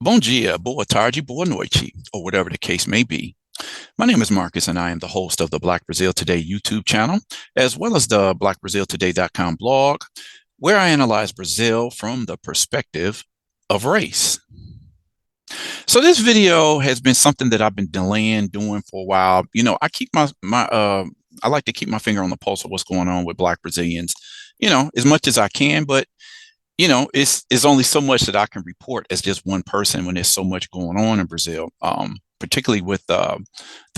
Bom dia, boa tarde, boa noite, or whatever the case may be. My name is Marcus, and I am the host of the Black Brazil Today YouTube channel, as well as the blackbraziltoday.com blog, where I analyze Brazil from the perspective of race. So this video has been something that I've been delaying doing for a while. I keep I like to keep my finger on the pulse of what's going on with Black Brazilians, as much as I can, but it's only so much that I can report as just one person when there's so much going on in Brazil, particularly with the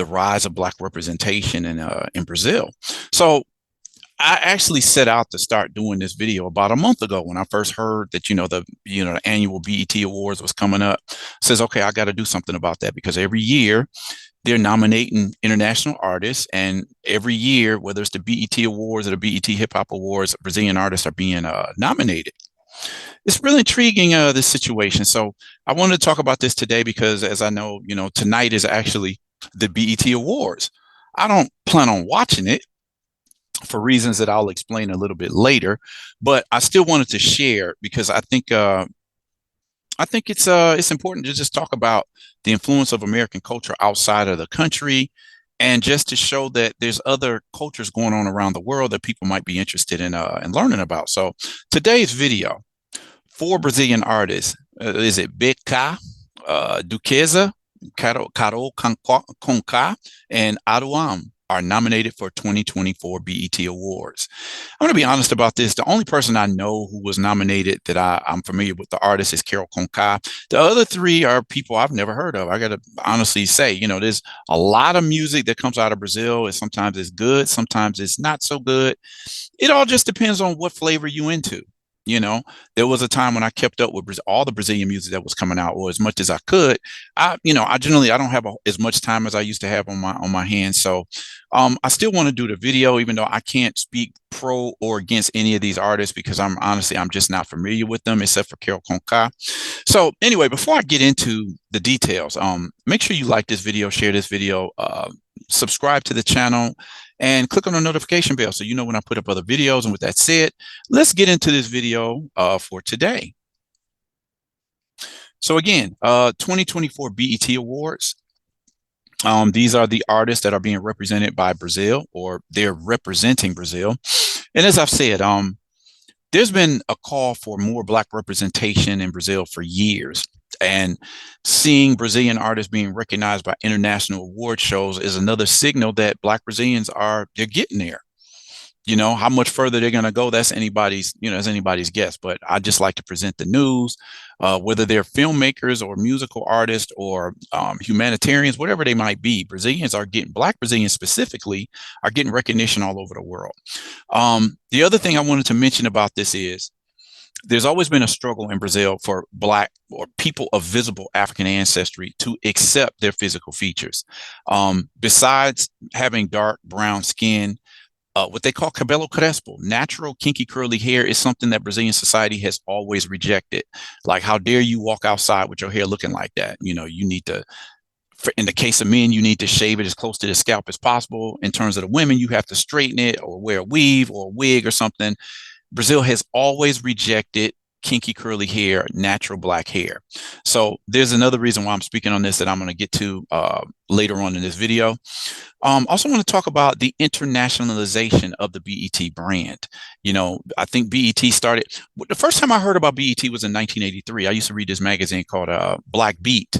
rise of Black representation in Brazil. So I actually set out to start doing this video about a month ago when I first heard that the annual BET Awards was coming up. Says, okay, I got to do something about that because every year they're nominating international artists, and every year, whether it's the BET Awards or the BET Hip Hop Awards, Brazilian artists are being nominated. It's really intriguing, this situation. So I wanted to talk about this today because, as I know, tonight is actually the BET Awards. I don't plan on watching it for reasons that I'll explain a little bit later, but I still wanted to share because I think it's important to just talk about the influence of American culture outside of the country, and just to show that there's other cultures going on around the world that people might be interested in learning about. So today's video, four Brazilian artists. Is it BK, Duquesa, Carol Conká, and Oruam are nominated for 2024 BET Awards. I'm going to be honest about this. The only person I know who was nominated that I'm familiar with, the artist, is Carol Conká. The other three are people I've never heard of. I got to honestly say, there's a lot of music that comes out of Brazil. And sometimes it's good, sometimes it's not so good. It all just depends on what flavor you into. You know, there was a time when I kept up with all the Brazilian music that was coming out, or as much as I could. I generally I don't have as much time as I used to have on my hands. So, I still want to do the video, even though I can't speak pro or against any of these artists because I'm just not familiar with them, except for Carol Conká. So, anyway, before I get into the details, make sure you like this video, share this video, subscribe to the channel, and click on the notification bell so you know when I put up other videos. And with that said, let's get into this video for today. So again, 2024 BET Awards. These are the artists that are being represented by Brazil, or they're representing Brazil. And as I've said, there's been a call for more Black representation in Brazil for years. And seeing Brazilian artists being recognized by international award shows is another signal that Black Brazilians they're getting there. How much further they're going to go, that's anybody's guess. But I just like to present the news, whether they're filmmakers or musical artists or humanitarians, whatever they might be. Black Brazilians specifically are getting recognition all over the world. The other thing I wanted to mention about this is there's always been a struggle in Brazil for Black or people of visible African ancestry to accept their physical features. Besides having dark brown skin, what they call cabelo crespo, natural kinky curly hair, is something that Brazilian society has always rejected. Like, how dare you walk outside with your hair looking like that? You need to, in the case of men, you need to shave it as close to the scalp as possible. In terms of the women, you have to straighten it or wear a weave or a wig or something. Brazil has always rejected kinky curly hair, natural Black hair. So there's another reason why I'm speaking on this that I'm going to get to later on in this video. Also want to talk about the internationalization of the BET brand. I think BET started, the first time I heard about BET was in 1983. I used to read this magazine called Black Beat.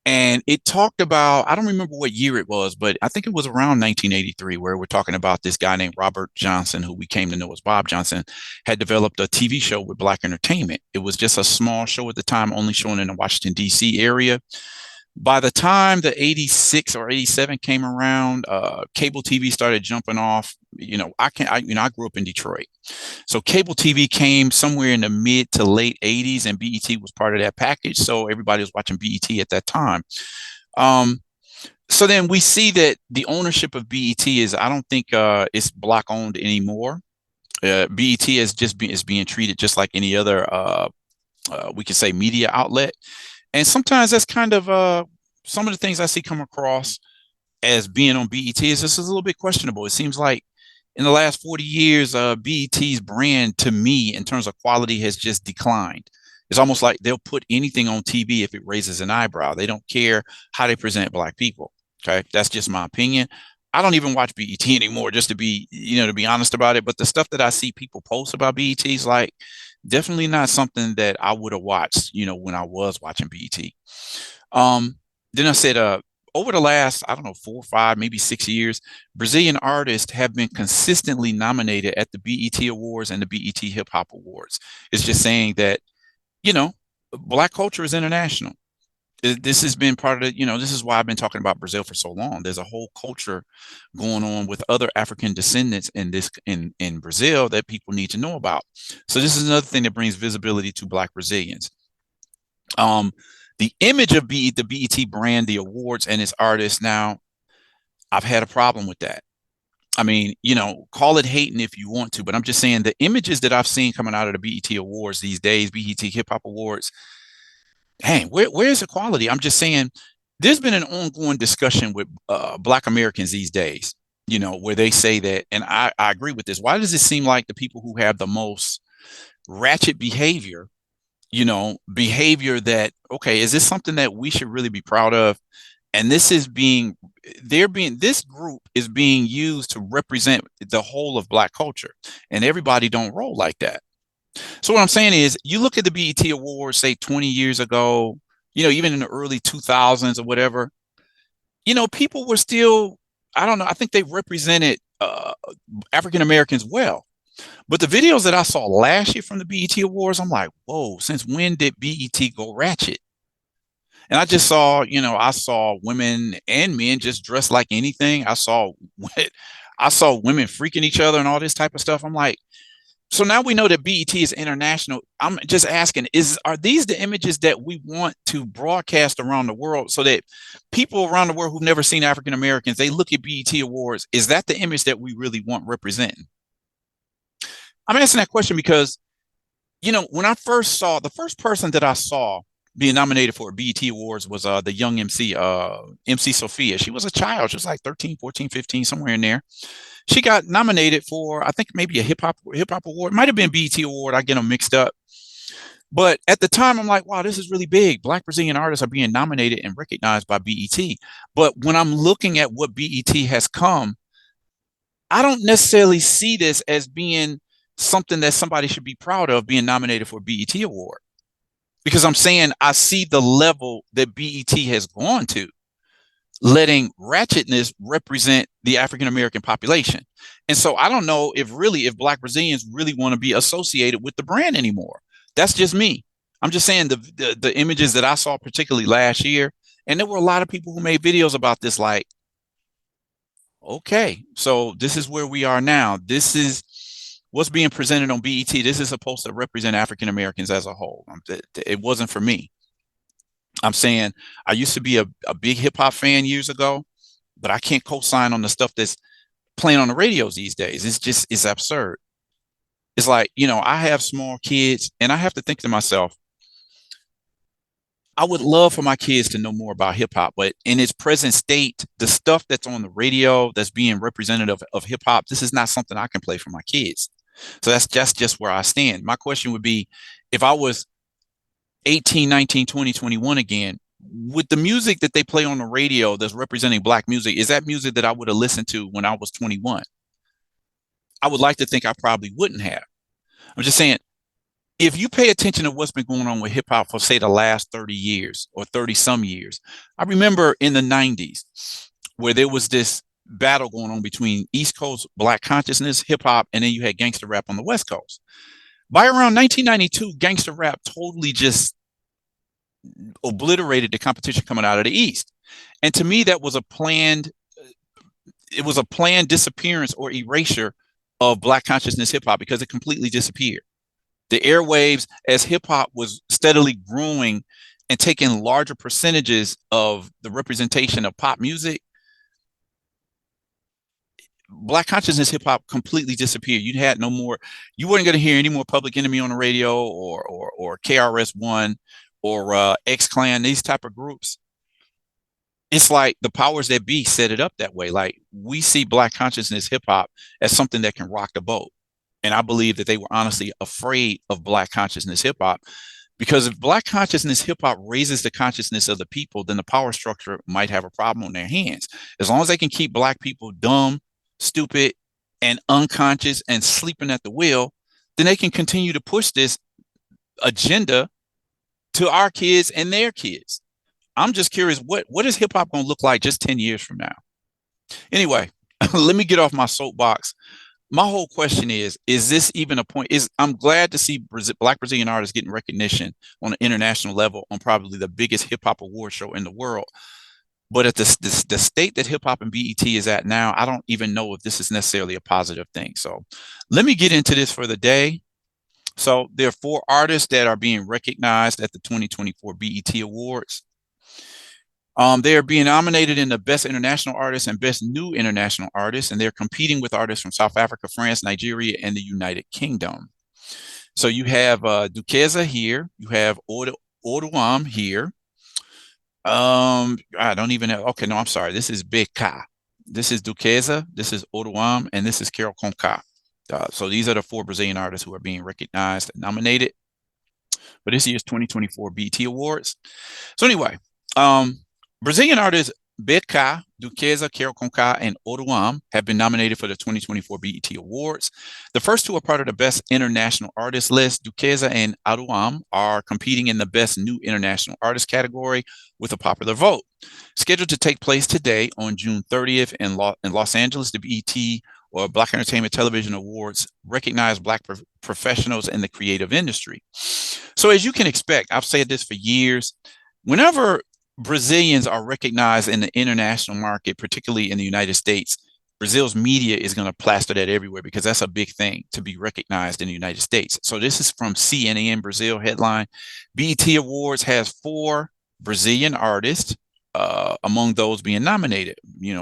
And it talked about, I don't remember what year it was, but I think it was around 1983, where we're talking about this guy named Robert Johnson, who we came to know as Bob Johnson, had developed a TV show with Black entertainment. It was just a small show at the time, only shown in the Washington, D.C. area. By the time the 86 or 87 came around, cable TV started jumping off. I grew up in Detroit. So cable TV came somewhere in the mid to late 80s, and BET was part of that package. So everybody was watching BET at that time. So then we see that the ownership of BET I don't think it's Black owned anymore. BET is being treated just like any other, we could say, media outlet. And sometimes that's kind of some of the things I see come across as being on BET is just a little bit questionable. It seems like in the last 40 years, BET's brand, to me, in terms of quality, has just declined. It's almost like they'll put anything on TV if it raises an eyebrow. They don't care how they present black people. Okay, that's just my opinion. I don't even watch BET anymore, just to be, to be honest about it. But the stuff that I see people post about BET is like definitely not something that I would have watched, when I was watching BET. Um, then I said, over the last, I don't know, 4, 5, maybe 6 years, Brazilian artists have been consistently nominated at the BET Awards and the BET Hip Hop Awards. It's just saying that, you know, Black culture is international. This has been part of the, this is why I've been talking about Brazil for so long. There's a whole culture going on with other African descendants in Brazil that people need to know about. So this is another thing that brings visibility to Black Brazilians. Um, the image of the BET brand, the awards, and its artists. Now, I've had a problem with that. I mean, call it hating if you want to, but I'm just saying the images that I've seen coming out of the BET Awards these days, BET Hip Hop Awards, dang, where's the quality? I'm just saying there's been an ongoing discussion with Black Americans these days, where they say that, and I agree with this. Why does it seem like the people who have the most ratchet behavior that, okay, is this something that we should really be proud of? And this group is being used to represent the whole of Black culture, and everybody don't roll like that. So what I'm saying is, you look at the BET Awards, say 20 years ago, even in the early 2000s or whatever, people were still, I don't know, I think they represented African Americans well. But the videos that I saw last year from the BET Awards, I'm like, whoa, since when did BET go ratchet? And I just saw, I saw women and men just dressed like anything. I saw women freaking each other and all this type of stuff. I'm like, so now we know that BET is international. I'm just asking, are these the images that we want to broadcast around the world, so that people around the world who've never seen African Americans, they look at BET Awards? Is that the image that we really want representing? I'm asking that question because, when I first saw, the first person that I saw being nominated for a BET Awards was the young MC, MC Sophia. She was a child. She was like 13, 14, 15, somewhere in there. She got nominated for, I think, maybe a hip hop award. It might have been BET Award. I get them mixed up. But at the time, I'm like, wow, this is really big. Black Brazilian artists are being nominated and recognized by BET. But when I'm looking at what BET has come, I don't necessarily see this as being something that somebody should be proud of, being nominated for a BET Award. Because I'm saying I see the level that BET has gone to, letting ratchetness represent the African American population. And so I don't know if Black Brazilians really want to be associated with the brand anymore. That's just me. I'm just saying the images that I saw, particularly last year, and there were a lot of people who made videos about this, like, okay, so this is where we are now. This is what's being presented on BET. This is supposed to represent African Americans as a whole. It wasn't for me. I'm saying I used to be a big hip hop fan years ago, but I can't co-sign on the stuff that's playing on the radios these days. It's absurd. It's like, I have small kids, and I have to think to myself, I would love for my kids to know more about hip hop, but in its present state, the stuff that's on the radio that's being representative of hip hop, this is not something I can play for my kids. So that's just where I stand. My question would be, if I was 18, 19, 20, 21 again, with the music that they play on the radio that's representing Black music, is that music that I would have listened to when I was 21? I would like to think I probably wouldn't have. I'm just saying, if you pay attention to what's been going on with hip hop for, say, the last 30 years or 30 some years, I remember in the 90s where there was this battle going on between East Coast Black consciousness, hip hop, and then you had gangster rap on the West Coast. By around 1992, gangster rap totally just obliterated the competition coming out of the East. And to me, that was a planned disappearance or erasure of Black consciousness hip hop, because it completely disappeared. The airwaves, as hip hop was steadily growing and taking larger percentages of the representation of pop music, Black consciousness hip hop completely disappeared. You had no more. You weren't going to hear any more Public Enemy on the radio, or KRS-One, or X Clan. These type of groups. It's like the powers that be set it up that way. Like, we see Black consciousness hip hop as something that can rock the boat, and I believe that they were honestly afraid of Black consciousness hip hop, Because if Black consciousness hip hop raises the consciousness of the people, then the power structure might have a problem on their hands. As long as they can keep Black people dumb, stupid, and unconscious and sleeping at the wheel, then they can continue to push this agenda to our kids and their kids. I'm just curious, what is hip hop going to look like just 10 years from now? Anyway, let me get off my soapbox. My whole question is this even a point? I'm glad to see Black Brazilian artists getting recognition on an international level on probably the biggest hip hop award show in the world. But at the state that hip hop and BET is at now, I don't even know if this is necessarily a positive thing. So let me get into this for the day. So there are 4 artists that are being recognized at the 2024 BET Awards. They are being nominated in the Best International Artist and Best New International Artist, and they're competing with artists from South Africa, France, Nigeria, and the United Kingdom. So you have Duquesa here. You have Oruam here. I don't even have. Okay, no, I'm sorry. This is BK. This is Duquesa. This is Oruam, and this is Carol Conká. So these are the 4 Brazilian artists who are being recognized and nominated for this year's 2024 BET Awards. So anyway, Brazilian artists BK, Duquesa, Carol Conká, and Oruam have been nominated for the 2024 BET Awards. The first 2 are part of the Best International Artist list. Duquesa and Oruam are competing in the Best New International Artist category with a popular vote. Scheduled to take place today on June 30th in Los Angeles, the BET or Black Entertainment Television Awards recognize Black professionals in the creative industry. So as you can expect, I've said this for years, whenever Brazilians are recognized in the international market, particularly in the United States, Brazil's media is going to plaster that everywhere because that's a big thing to be recognized in the United States. So this is from CNN Brazil headline. BET Awards has 4 Brazilian artists among those being nominated.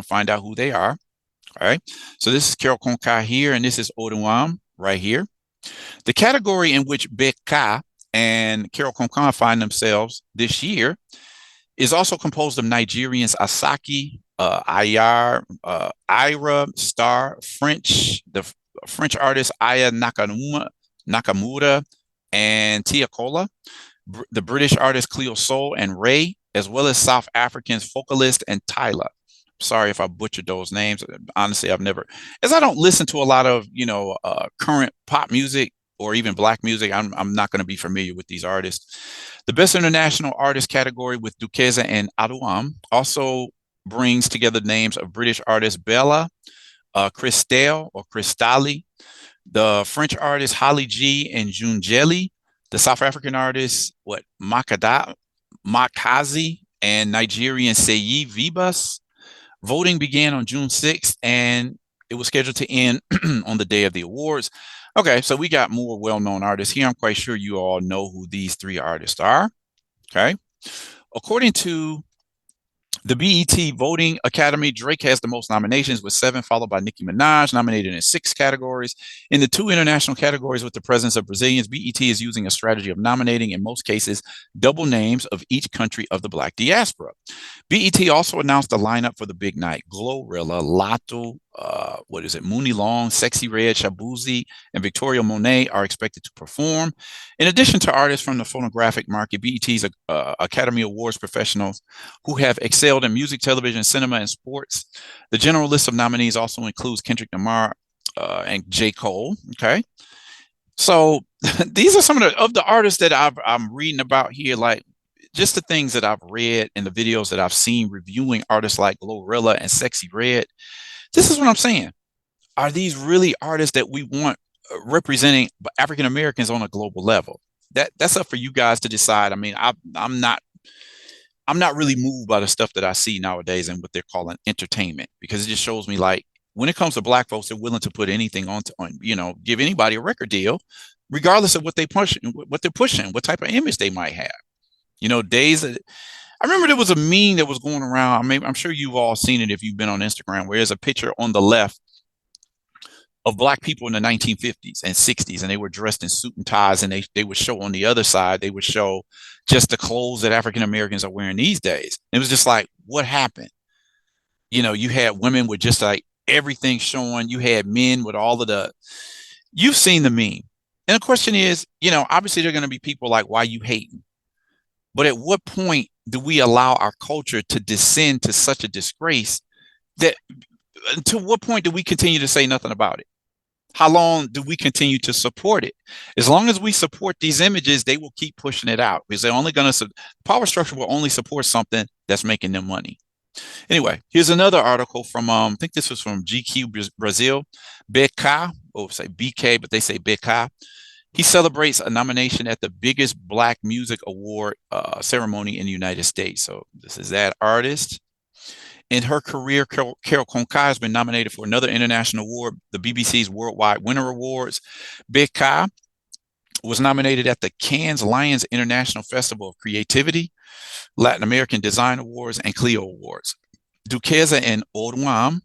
Find out who they are. All right. So this is Carol Conká here, and this is Oruam right here. The category in which BK and Carol Conká find themselves this year is also composed of Nigerians Asake, Ira, Star, the French artist Aya Nakamura, and Tia Kola, the British artist Cleo Sol and Ray, as well as South Africans Focalist and Tyler. Sorry if I butchered those names. Honestly, as I don't listen to a lot of, current pop music or even Black music, I'm not going to be familiar with these artists. The Best International Artist category with Duquesa and Oruam also brings together names of British artists Bella, Christelle or Cristali, the French artist Holly G and June Jelly, the South African artist Makazi, and Nigerian Seyi Vibas. Voting began on June 6th, and it was scheduled to end on the day of the awards. Okay, so we got more well-known artists here. I'm quite sure you all know who these 3 artists are. Okay. According to the BET Voting Academy, Drake has the most nominations with 7, followed by Nicki Minaj, nominated in 6 categories. In the 2 international categories with the presence of Brazilians, BET is using a strategy of nominating, in most cases, double names of each country of the Black diaspora. BET also announced the lineup for the big night. Glorilla, Lotto, Mooney Long, Sexy Red, Shabuzi, and Victoria Monet are expected to perform. In addition to artists from the phonographic market, BET's Academy Awards professionals who have excelled in music, television, cinema, and sports. The general list of nominees also includes Kendrick Lamar and J. Cole. Okay. So these are some of the artists that I'm reading about here, like just the things that I've read and the videos that I've seen reviewing artists like Glorilla and Sexy Red. This is what I'm saying. Are these really artists that we want representing African Americans on a global level? That's up for you guys to decide. I mean, I'm not really moved by the stuff that I see nowadays and what they're calling entertainment, because it just shows me, like, when it comes to Black folks, they're willing to put anything on, give anybody a record deal, regardless of what they're pushing, what type of image they might have. I remember there was a meme that was going around. I'm sure you've all seen it if you've been on Instagram, where there's a picture on the left of Black people in the 1950s and 60s, and they were dressed in suit and ties, and they would show on the other side, they would show just the clothes that African Americans are wearing these days. It was just like, what happened? You had women with just like everything showing. You had men with all of you've seen the meme. And the question is, obviously there are going to be people like, why you hating? But at what point do we allow our culture to descend to such a disgrace that to what point do we continue to say nothing about it? How long do we continue to support it? As long as we support these images, they will keep pushing it out because they're only going to, power structure will only support something that's making them money. Anyway, here's another article from, I think this was from GQ Brazil. BK, or say BK, but they say BK. He celebrates a nomination at the biggest Black music award ceremony in the United States. So this is that artist. In her career, Carol Conkai has been nominated for another international award, the BBC's Worldwide Winner Awards. BK was nominated at the Cannes Lions International Festival of Creativity, Latin American Design Awards, and Clio Awards. Duquesa and Oruam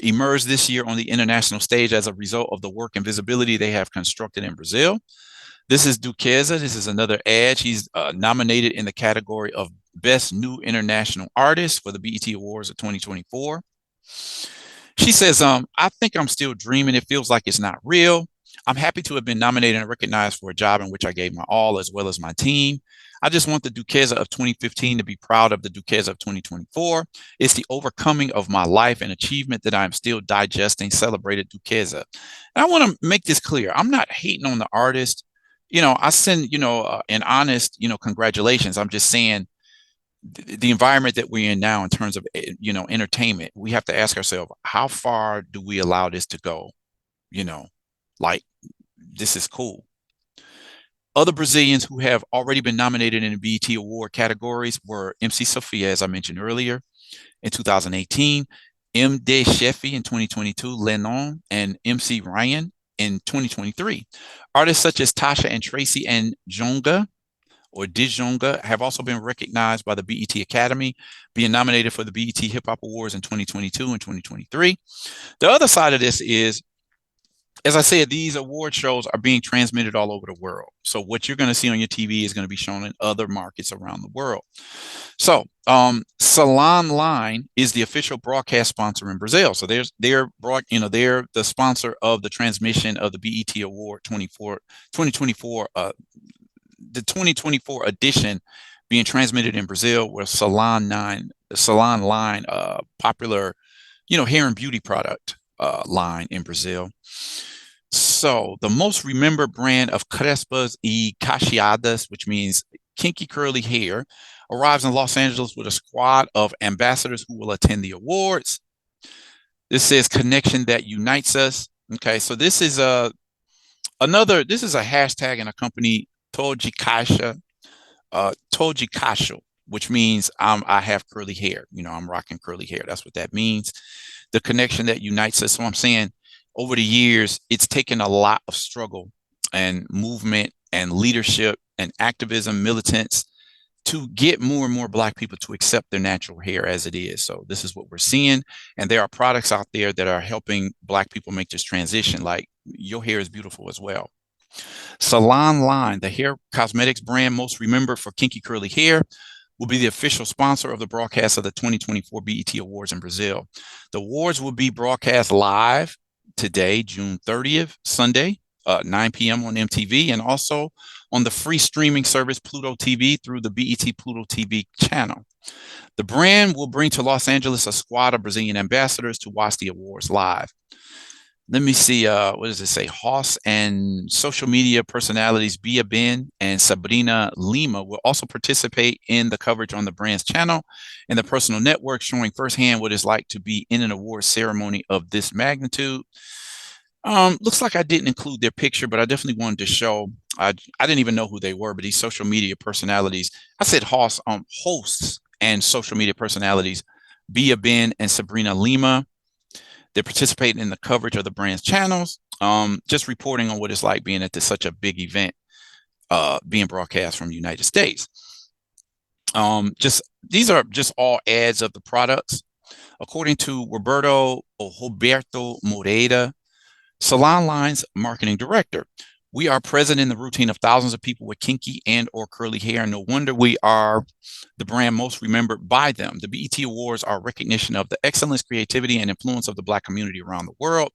emerged this year on the international stage as a result of the work and visibility they have constructed in Brazil. This is Duquesa. This is another ad. She's nominated in the category of Best New International Artist for the BET Awards of 2024. She says, I think I'm still dreaming. It feels like it's not real. I'm happy to have been nominated and recognized for a job in which I gave my all, as well as my team. I just want the Duquesa of 2015 to be proud of the Duquesa of 2024. It's the overcoming of my life and achievement that I'm still digesting. Celebrated Duquesa. And I want to make this clear. I'm not hating on the artist. I send, an honest, congratulations. I'm just saying the environment that we're in now in terms of, entertainment, we have to ask ourselves, how far do we allow this to go? Like, this is cool. Other Brazilians who have already been nominated in the BET Award categories were MC Sofia, as I mentioned earlier, in 2018, MD Chefe in 2022, Lennon, and MC Ryan in 2023. Artists such as Tasha and Tracy and Jonga or Dijonga have also been recognized by the BET Academy, being nominated for the BET Hip Hop Awards in 2022 and 2023. The other side of this is, as I said, these award shows are being transmitted all over the world. So what you're going to see on your TV is going to be shown in other markets around the world. So Salon Line is the official broadcast sponsor in Brazil. So they're the sponsor of the transmission of the BET Award 2024, the 2024 edition being transmitted in Brazil, where Salon Line, popular, hair and beauty product line in Brazil. So the most remembered brand of Crespas e Cacheadas, which means kinky curly hair, arrives in Los Angeles with a squad of ambassadors who will attend the awards. This says connection that unites us. Okay, so this is a hashtag in a company, Tojikasha, which means I have curly hair. I'm rocking curly hair. That's what that means. The connection that unites us. So I'm saying, over the years, it's taken a lot of struggle and movement and leadership and activism, militants, to get more and more Black people to accept their natural hair as it is. So this is what we're seeing. And there are products out there that are helping Black people make this transition. Like, your hair is beautiful as well. Salon Line, the hair cosmetics brand most remembered for kinky curly hair, will be the official sponsor of the broadcast of the 2024 BET Awards in Brazil. The awards will be broadcast live today, June 30th, Sunday, 9 p.m. on MTV, and also on the free streaming service Pluto TV through the BET Pluto TV channel. The brand will bring to Los Angeles a squad of Brazilian ambassadors to watch the awards live. Let me see, what does it say? Hoss and social media personalities Bia Ben and Sabrina Lima will also participate in the coverage on the brand's channel and the personal network, showing firsthand what it's like to be in an award ceremony of this magnitude. Looks like I didn't include their picture, but I definitely wanted to show. I didn't even know who they were, but these social media personalities, I said hosts and social media personalities, Bia Ben and Sabrina Lima. They're participating in the coverage of the brand's channels, just reporting on what it's like being at such a big event, being broadcast from the United States. These are just all ads of the products. According to Roberto Moreira, Salon Line's marketing director, we are present in the routine of thousands of people with kinky and or curly hair. No wonder we are the brand most remembered by them. The BET Awards are recognition of the excellence, creativity, and influence of the Black community around the world.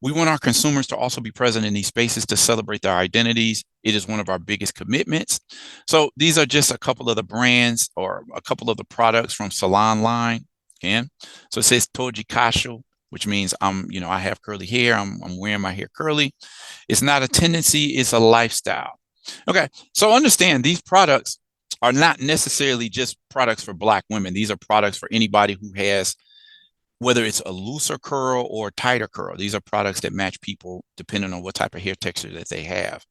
We want our consumers to also be present in these spaces to celebrate their identities. It is one of our biggest commitments. So these are just a couple of the brands or a couple of the products from Salon line. Again, so it says Toji Kasho, which means I have curly hair. I'm wearing my hair curly. It's not a tendency, it's a lifestyle. Okay, so understand these products are not necessarily just products for Black women. These are products for anybody who has, whether it's a looser curl or tighter curl. These are products that match people depending on what type of hair texture that they have.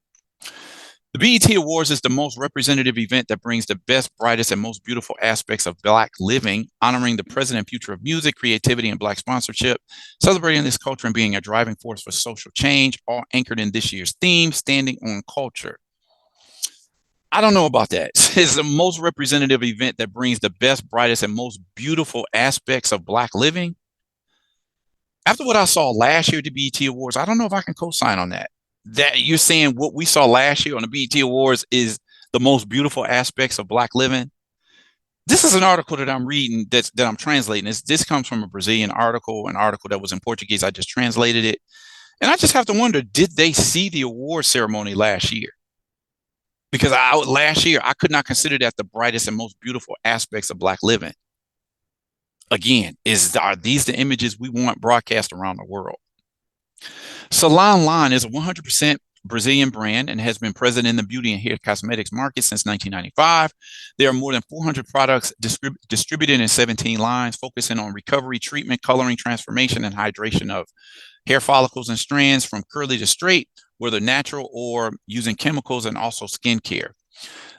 The BET Awards is the most representative event that brings the best, brightest, and most beautiful aspects of Black living, honoring the present and future of music, creativity, and Black sponsorship, celebrating this culture and being a driving force for social change, all anchored in this year's theme, standing on culture. I don't know about that. It's the most representative event that brings the best, brightest, and most beautiful aspects of Black living. After what I saw last year at the BET Awards, I don't know if I can co-sign on that. That you're saying what we saw last year on the BET Awards is the most beautiful aspects of Black living. This is an article that I'm reading that I'm translating. This comes from a Brazilian article, an article that was in Portuguese. I just translated it. And I just have to wonder, did they see the award ceremony last year? Because last year, I could not consider that the brightest and most beautiful aspects of Black living. Again, are these the images we want broadcast around the world? Salon Line is a 100% Brazilian brand and has been present in the beauty and hair cosmetics market since 1995. There are more than 400 products distributed in 17 lines, focusing on recovery, treatment, coloring, transformation, and hydration of hair follicles and strands from curly to straight, whether natural or using chemicals, and also skincare.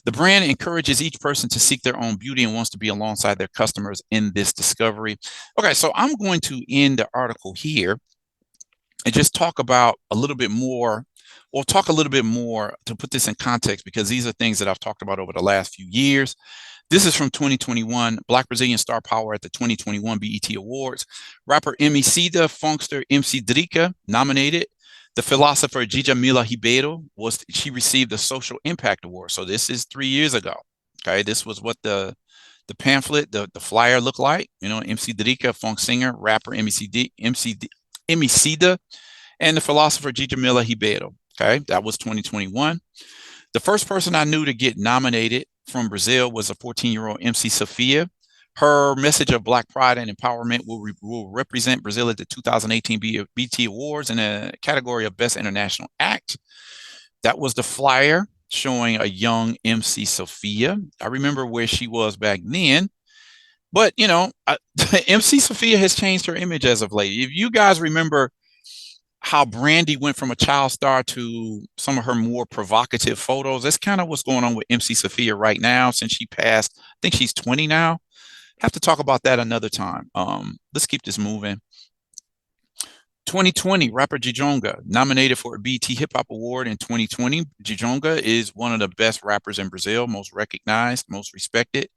The brand encourages each person to seek their own beauty and wants to be alongside their customers in this discovery. Okay, so I'm going to end the article here and just talk about a little bit more, or talk a little bit more to put this in context, because these are things that I've talked about over the last few years. This is from 2021, Black Brazilian Star Power at the 2021 BET Awards. Rapper Emicida, funkster MC Drica nominated. The philosopher Djamila Ribeiro she received the Social Impact Award. So this is 3 years ago. Okay, this was what the pamphlet, the flyer looked like. MC Drica, funk singer, rapper Emicida, and the philosopher Djamila Ribeiro. Okay, that was 2021. The first person I knew to get nominated from Brazil was a 14-year-old MC Sophia. Her message of Black pride and empowerment will represent Brazil at the 2018 BET Awards in a category of Best International Act. That was the flyer showing a young MC Sophia. I remember where she was back then. But, MC Sophia has changed her image as of late. If you guys remember how Brandy went from a child star to some of her more provocative photos, that's kind of what's going on with MC Sophia right now since she passed. I think she's 20 now. Have to talk about that another time. Let's keep this moving. 2020, rapper Djonga nominated for a BET Hip Hop Award in 2020. Djonga is one of the best rappers in Brazil, most recognized, most respected.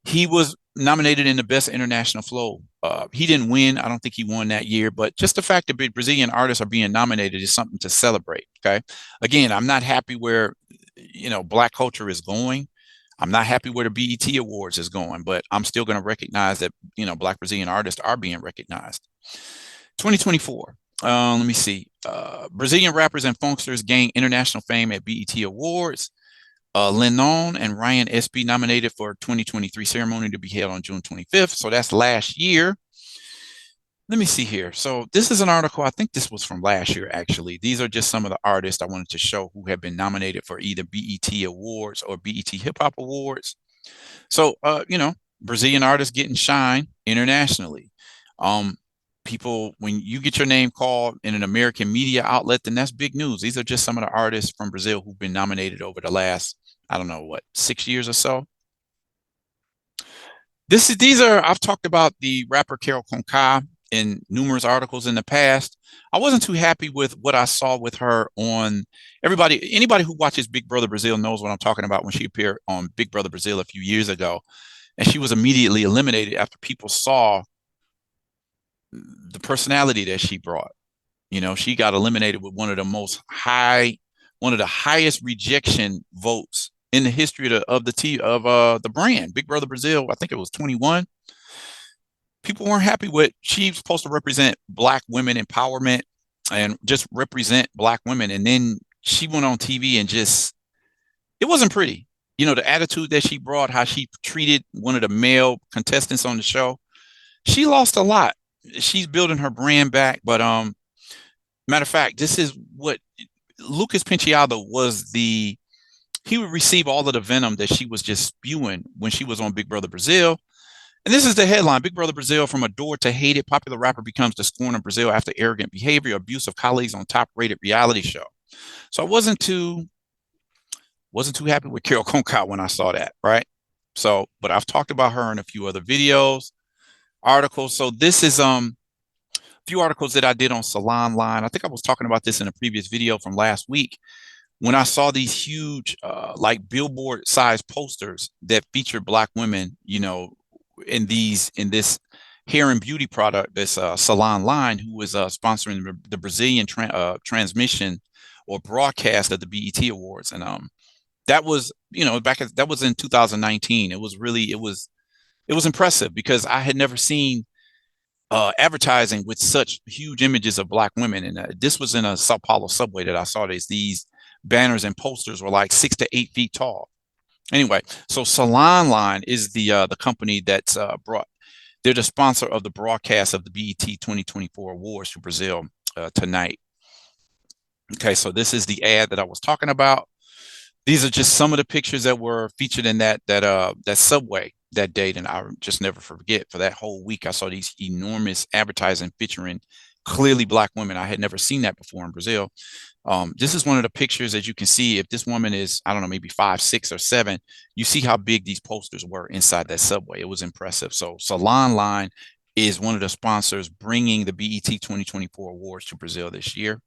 He was nominated in the Best International Flow. He didn't win. I don't think he won that year, but just the fact that Brazilian artists are being nominated is something to celebrate. Okay. Again, I'm not happy where, Black culture is going. I'm not happy where the BET Awards is going, but I'm still going to recognize that, Black Brazilian artists are being recognized. 2024. Let me see. Brazilian rappers and funksters gain international fame at BET Awards. Lennon and Ryan SB nominated for 2023 ceremony to be held on June 25th. So that's last year. Let me see here. So this is an article. I think this was from last year, actually. These are just some of the artists I wanted to show who have been nominated for either BET Awards or BET Hip Hop Awards. So, Brazilian artists getting shine internationally. People, when you get your name called in an American media outlet, then that's big news. These are just some of the artists from Brazil who've been nominated over the last, 6 years or so. I've talked about the rapper Carol Conká in numerous articles in the past. I wasn't too happy with what I saw with her on anybody who watches Big Brother Brazil knows what I'm talking about when she appeared on Big Brother Brazil a few years ago. And she was immediately eliminated after people saw the personality that she brought. She got eliminated with one of the highest rejection votes in the history of the brand, Big Brother Brazil. I think it was 21. People weren't happy with. She's supposed to represent Black women empowerment. and just represent Black women. And then she went on TV and just, it wasn't pretty. You know, the attitude that she brought, how she treated one of the male contestants on the show, she lost a lot. She's building her brand back. But matter of fact, this is what Lucas Penteado was he would receive all of the venom that she was just spewing when she was on Big Brother Brazil. And this is the headline: Big Brother Brazil, from adored to hated, popular rapper becomes the scorn of Brazil after arrogant behavior, abuse of colleagues on top-rated reality show. So I wasn't too happy with Carol Conká when I saw that, right? So, but I've talked about her in a few other videos, articles. So this is a few articles that I did on Salon Line. I think I was talking about this in a previous video from last week when I saw these huge, like billboard-sized posters that featured Black women, you know, in this hair and beauty product, this Salon Line, who was sponsoring the Brazilian transmission or broadcast of the BET Awards. And that was, you know, that was in 2019. It was impressive because I had never seen advertising with such huge images of Black women. And this was in a Sao Paulo subway that I saw these banners and posters were like 6 to 8 feet tall. Anyway, so Salon Line is the company that's they're the sponsor of the broadcast of the BET 2024 Awards to Brazil tonight. Okay, so this is the ad that I was talking about. These are just some of the pictures that were featured in that subway that day, and I just never forget. For that whole week, I saw these enormous advertising featuring clearly Black women. I had never seen that before in Brazil. This is one of the pictures. As you can see, if this woman is, I don't know, maybe 5, 6, or 7, you see how big these posters were inside that subway. It was impressive. So Salon Line is one of the sponsors bringing the BET 2024 Awards to Brazil this year.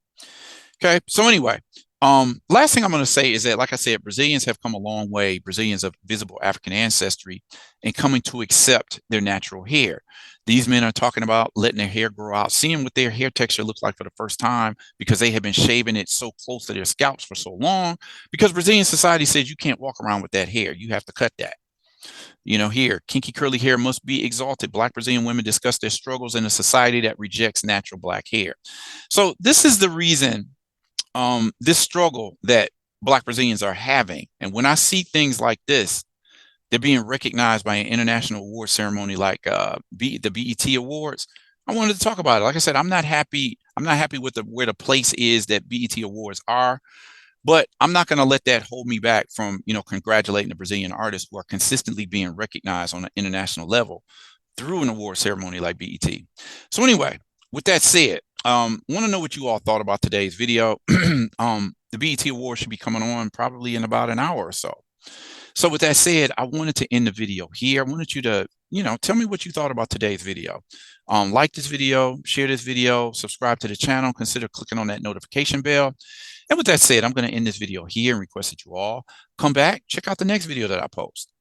Okay, so anyway, last thing I'm going to say is that, like I said, Brazilians have come a long way, Brazilians of visible African ancestry, in coming to accept their natural hair. These men are talking about letting their hair grow out, seeing what their hair texture looks like for the first time because they have been shaving it so close to their scalps for so long, because Brazilian society says you can't walk around with that hair. You have to cut that. You know, here, kinky curly hair must be exalted. Black Brazilian women discuss their struggles in a society that rejects natural Black hair. So this is the reason, this struggle that Black Brazilians are having. And when I see things like this, they're being recognized by an international award ceremony like the BET Awards, I wanted to talk about it. Like I said, I'm not happy with where the place is that BET Awards are, but I'm not going to let that hold me back from, you know, congratulating the Brazilian artists who are consistently being recognized on an international level through an award ceremony like BET. So anyway, with that said, want to know what you all thought about today's video. The BET Awards should be coming on probably in about an hour or so. So with that said, I wanted to end the video here. I wanted you to, you know, tell me what you thought about today's video. Like this video, share this video, subscribe to the channel, consider clicking on that notification bell. And with that said, I'm going to end this video here and request that you all come back, check out the next video that I post.